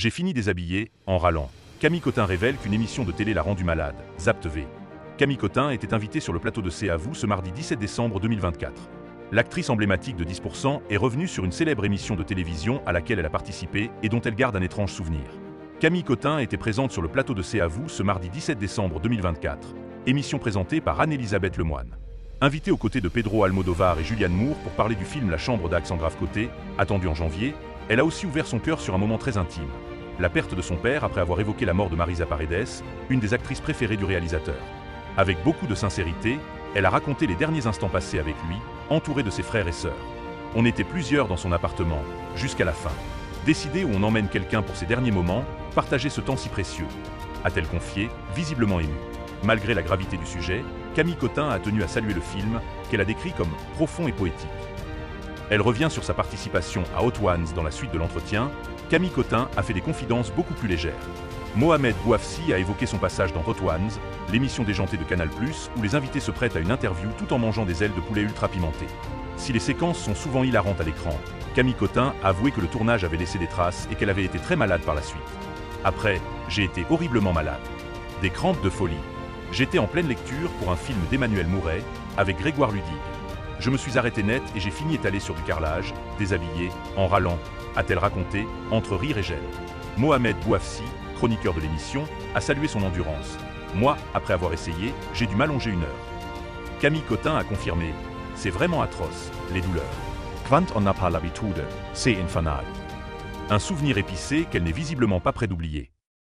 J'ai fini déshabillé, en râlant. Camille Cotin révèle qu'une émission de télé l'a rendue malade. Zap TV. Camille Cotin était invitée sur le plateau de C'est à vous ce mardi 17 décembre 2024. L'actrice emblématique de 10% est revenue sur une célèbre émission de télévision à laquelle elle a participé et dont elle garde un étrange souvenir. Camille Cotin était présente sur le plateau de C'est à vous ce mardi 17 décembre 2024. Émission présentée par Anne-Elisabeth Lemoine. Invitée aux côtés de Pedro Almodovar et Julianne Moore pour parler du film La Chambre d'Axe en grave côté, attendu en janvier, elle a aussi ouvert son cœur sur un moment très intime. La perte de son père après avoir évoqué la mort de Marisa Paredes, une des actrices préférées du réalisateur. Avec beaucoup de sincérité, elle a raconté les derniers instants passés avec lui, entourée de ses frères et sœurs. On était plusieurs dans son appartement, jusqu'à la fin. Décider où on emmène quelqu'un pour ses derniers moments, partager ce temps si précieux. A-t-elle confié, visiblement émue. Malgré la gravité du sujet, Camille Cotin a tenu à saluer le film, qu'elle a décrit comme profond et poétique. Elle revient sur sa participation à Hot Ones dans la suite de l'entretien. Camille Cotin a fait des confidences beaucoup plus légères. Mohamed Bouafsi a évoqué son passage dans Hot Ones, l'émission déjantée de Canal+, où les invités se prêtent à une interview tout en mangeant des ailes de poulet ultra pimentées. Si les séquences sont souvent hilarantes à l'écran, Camille Cotin a avoué que le tournage avait laissé des traces et qu'elle avait été très malade par la suite. Après, j'ai été horriblement malade. Des crampes de folie. J'étais en pleine lecture pour un film d'Emmanuel Mouret, avec Grégoire Ludig. Je me suis arrêté net et j'ai fini étalé sur du carrelage, déshabillé, en râlant, a-t-elle raconté, entre rire et gêne. Mohamed Bouafsi, chroniqueur de l'émission, a salué son endurance. Moi, après avoir essayé, j'ai dû m'allonger 1 heure. Camille Cotin a confirmé, c'est vraiment atroce, les douleurs. Quant on n'a pas l'habitude, c'est infernal. Un souvenir épicé qu'elle n'est visiblement pas près d'oublier.